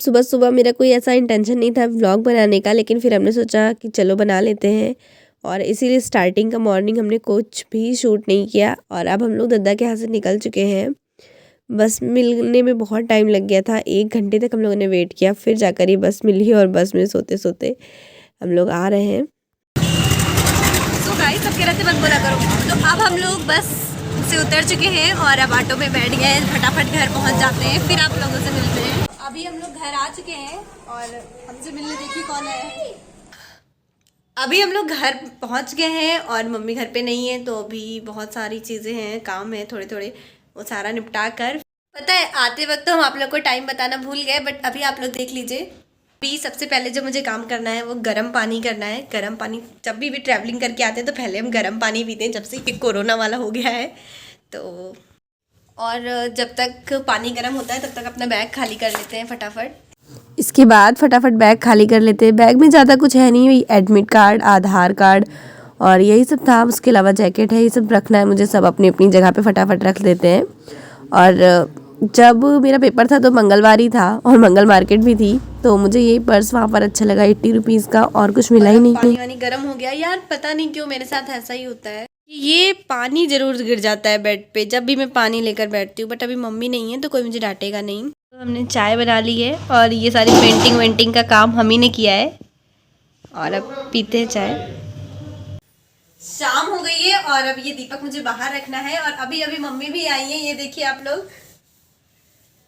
सुबह सुबह मेरा कोई ऐसा इंटेंशन नहीं था व्लॉग बनाने का, लेकिन फिर हमने सोचा कि चलो बना लेते हैं। और इसीलिए स्टार्टिंग का मॉर्निंग हमने कुछ भी शूट नहीं किया। और अब हम लोग दद्दा के यहाँ से निकल चुके हैं। बस मिलने में बहुत टाइम लग गया था, 1 घंटे तक हम लोगों ने वेट किया, फिर जाकर ये बस मिली और बस में सोते सोते हम लोग आ रहे हैं। तो गाइस सब कह रहे थे मत बोला करो। तो अब हम लोग बस से उतर चुके हैं और अब ऑटो में बैठ गए, फटाफट घर पहुंच जाते हैं, फिर आप लोगों से मिलते हैं। अभी हम लोग घर आ चुके हैं और हमसे मिलने देखिए कौन है। अभी हम लोग घर पहुंच गए हैं और मम्मी घर पे नहीं है, तो अभी बहुत सारी चीज़ें हैं, काम है थोड़े थोड़े, वो सारा निपटा कर। पता है आते वक्त तो हम आप लोग को टाइम बताना भूल गए, बट अभी आप लोग देख लीजिए। अभी सबसे पहले जो मुझे काम करना है वो गर्म पानी करना है। गर्म पानी जब भी ट्रैवलिंग करके आते हैं तो पहले हम गर्म पानी पीते हैं, जब से कि कोरोना वाला हो गया है तो। और जब तक पानी गर्म होता है तब तक अपना बैग खाली कर लेते हैं फटाफट। इसके बाद फटाफट बैग खाली कर लेते हैं। बैग में ज़्यादा कुछ है नहीं, एडमिट कार्ड, आधार कार्ड और यही सब था। उसके अलावा जैकेट है, ये सब रखना है मुझे, सब अपनी अपनी जगह पे फटाफट रख देते हैं। और जब मेरा पेपर था तो मंगलवार ही था और मंगल मार्केट भी थी, तो मुझे यही पर्स वहाँ पर अच्छा लगा 80 रुपीज़ का, और कुछ मिला ही नहीं। पानी वानी गर्म हो गया यार, पता नहीं क्यों मेरे साथ ऐसा ही होता है। ये पानी जरूर गिर जाता है बेड पे जब भी मैं पानी लेकर बैठती हूँ, बट अभी मम्मी नहीं है तो कोई मुझे डांटेगा नहीं। तो हमने चाय बना ली है और ये सारी पेंटिंग वेंटिंग का काम हम ही ने किया है और अब पीते हैं चाय। शाम हो गई है और अब ये दीपक मुझे बाहर रखना है और अभी अभी मम्मी भी आई है, ये देखिए आप लोग।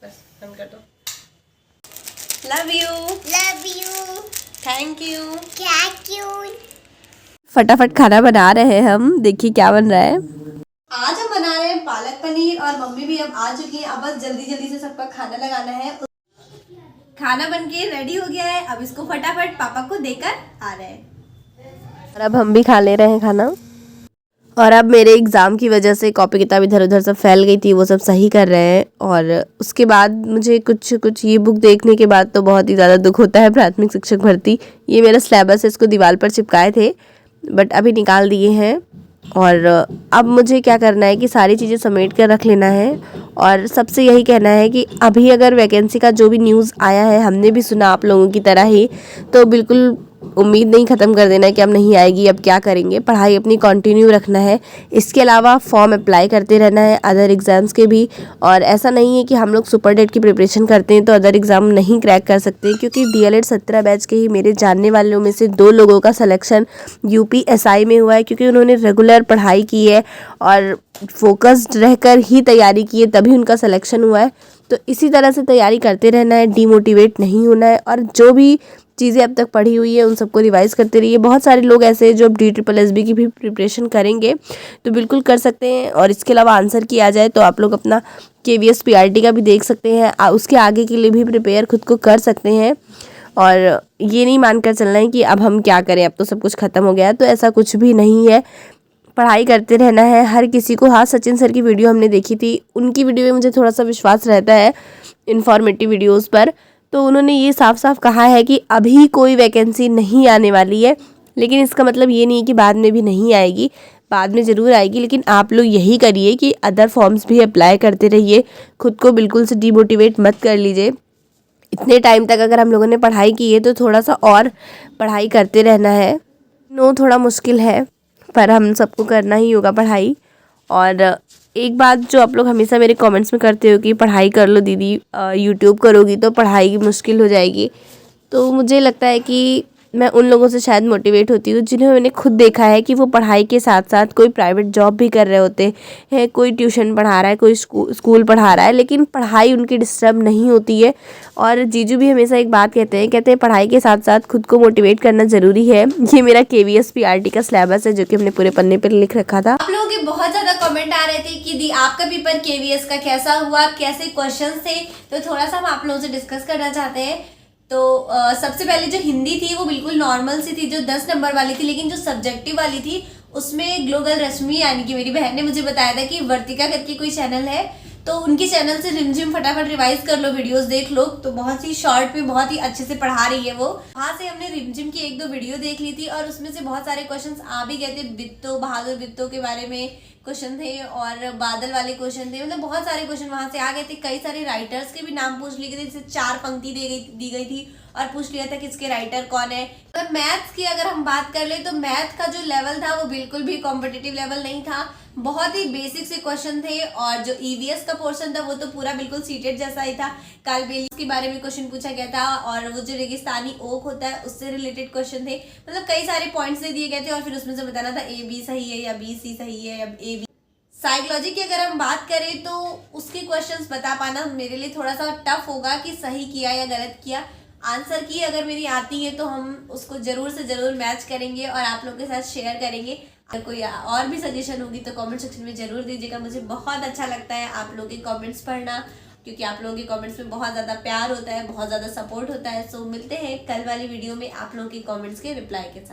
बस बंद कर दो। Love you thank you. फटाफट खाना बना रहे हैं हम, देखिए क्या बन रहा है। आज हम बना रहे हैं पालक पनीर और मम्मी भी अब आ चुकी है। अब बस जल्दी जल्दी से सबका खाना लगाना है। खाना बनके रेडी हो गया है, अब इसको फटाफट पापा को देकर आ रहे हैं। और अब हम भी खा ले रहे हैं खाना। और अब मेरे एग्ज़ाम की वजह से कॉपी किताब इधर उधर सब फैल गई थी, वो सब सही कर रहे हैं। और उसके बाद मुझे कुछ ये बुक देखने के बाद तो बहुत ही ज़्यादा दुख होता है। प्राथमिक शिक्षक भर्ती, ये मेरा सिलेबस है, इसको दीवार पर चिपकाए थे बट अभी निकाल दिए हैं। और अब मुझे क्या करना है कि सारी चीज़ें समेट कर रख लेना है। और सबसे यही कहना है कि अभी अगर वैकेंसी का जो भी न्यूज़ आया है, हमने भी सुना आप लोगों की तरह ही, तो बिल्कुल उम्मीद नहीं ख़त्म कर देना कि अब नहीं आएगी, अब क्या करेंगे। पढ़ाई अपनी कंटिन्यू रखना है। इसके अलावा फॉर्म अप्लाई करते रहना है अदर एग्ज़ाम्स के भी। और ऐसा नहीं है कि हम लोग सुपर डेट की प्रिपरेशन करते हैं तो अदर एग्ज़ाम नहीं क्रैक कर सकते, क्योंकि DLED 17 बैच के ही मेरे जानने वालों में से 2 लोगों का सिलेक्शन UPSI में हुआ है, क्योंकि उन्होंने रेगुलर पढ़ाई की है और फोकस्ड रहकर ही तैयारी की है, तभी उनका सिलेक्शन हुआ है। तो इसी तरह से तैयारी करते रहना है, डीमोटिवेट नहीं होना है। और जो भी चीज़ें अब तक पढ़ी हुई है उन सबको रिवाइज़ करते रहिए। बहुत सारे लोग ऐसे हैं जो अब DSSB की भी प्रिपरेशन करेंगे, तो बिल्कुल कर सकते हैं। और इसके अलावा आंसर की आ जाए तो आप लोग अपना KVS PRT का भी देख सकते हैं, उसके आगे के लिए भी प्रिपेयर खुद को कर सकते हैं। और ये नहीं मानकर चलना है कि अब हम क्या करें, अब तो सब कुछ ख़त्म हो गया है, तो ऐसा कुछ भी नहीं है। पढ़ाई करते रहना है हर किसी को। हाँ, सचिन सर की वीडियो हमने देखी थी, उनकी वीडियो में मुझे थोड़ा सा विश्वास रहता है इन्फॉर्मेटिव वीडियोस पर। तो उन्होंने ये साफ साफ कहा है कि अभी कोई वैकेंसी नहीं आने वाली है, लेकिन इसका मतलब ये नहीं है कि बाद में भी नहीं आएगी, बाद में ज़रूर आएगी। लेकिन आप लोग यही करिए कि अदर फॉर्म्स भी अप्लाई करते रहिए, खुद को बिल्कुल से डिमोटिवेट मत कर लीजिए। इतने टाइम तक अगर हम लोगों ने पढ़ाई की है तो थोड़ा सा और पढ़ाई करते रहना है। थोड़ा मुश्किल है पर हम सबको करना ही होगा पढ़ाई। और एक बात जो आप लोग हमेशा मेरे कमेंट्स में करते हो कि पढ़ाई कर लो दीदी, यूट्यूब करोगी तो पढ़ाई मुश्किल हो जाएगी, तो मुझे लगता है कि मैं उन लोगों से शायद मोटिवेट होती हूँ जिन्होंने खुद देखा है कि वो पढ़ाई के साथ साथ कोई प्राइवेट जॉब भी कर रहे होते हैं, कोई ट्यूशन पढ़ा रहा है, कोई स्कूल पढ़ा रहा है, लेकिन पढ़ाई उनकी डिस्टर्ब नहीं होती है। और जीजू भी हमेशा एक बात कहते हैं पढ़ाई के साथ साथ खुद को मोटिवेट करना ज़रूरी है। ये मेरा KVS PRT का सिलेबस है जो कि हमने पूरे पन्ने पर लिख रखा था। आप लोगों के बहुत ज़्यादा कमेंट आ रहे थे कि दी आपका पेपर KVS का कैसा हुआ, कैसे क्वेश्चंस थे, तो थोड़ा सा हम आप लोगों से डिस्कस करना चाहते हैं। तो सबसे पहले जो हिंदी थी वो बिल्कुल नॉर्मल सी थी, जो 10 नंबर वाली थी, लेकिन जो सब्जेक्टिव वाली थी उसमें ग्लोबल रश्मि यानी कि मेरी बहन ने मुझे बताया था कि वर्तिका करके कोई चैनल है, तो उनके चैनल से रिमझिम फटाफट रिवाइज कर लो, वीडियोस देख लो, तो बहुत ही शॉर्ट पे बहुत ही अच्छे से पढ़ा रही है वो। वहाँ से हमने रिमझिम की 1-2 वीडियो देख ली थी और उसमें से बहुत सारे क्वेश्चंस आ भी गए थे। बिट्टो बहादुर बिट्टो के बारे में क्वेश्चन थे और बादल वाले क्वेश्चन थे, मतलब बहुत सारे क्वेश्चन वहां से आ गए थे। कई सारे राइटर्स के भी नाम पूछ लिए थे, जैसे 4 पंक्ति दी गई थी और पूछ लिया था किसके राइटर कौन है। और मैथ्स की अगर हम बात कर ले तो मैथ का जो लेवल था वो बिल्कुल भी कॉम्पिटिटिव लेवल नहीं था, बहुत ही बेसिक से क्वेश्चन थे। और जो ईवीएस का पोर्शन था वो तो पूरा बिल्कुल सीटेड जैसा ही था। कालबेलिस के बारे में क्वेश्चन पूछा गया था और वो जो रेगिस्तानी ओक होता है उससे रिलेटेड क्वेश्चन थे, मतलब कई सारे पॉइंट्स दे दिए गए थे और फिर उसमें से बताना था ए बी सही है या बी सी सही है या ए बी। साइकोलॉजी की अगर हम बात करें तो उसके क्वेश्चंस बता पाना मेरे लिए थोड़ा सा टफ होगा कि सही किया या गलत किया। आंसर की अगर मेरी आती है तो हम उसको जरूर से जरूर मैच करेंगे और आप लोगों के साथ शेयर करेंगे। अगर कोई और भी सजेशन होगी तो कमेंट सेक्शन में जरूर दीजिएगा, मुझे बहुत अच्छा लगता है आप लोगों के कमेंट्स पढ़ना, क्योंकि आप लोगों के कमेंट्स में बहुत ज़्यादा प्यार होता है, बहुत ज़्यादा सपोर्ट होता है। सो मिलते हैं कल वाली वीडियो में आप लोगों के कमेंट्स के रिप्लाई के साथ।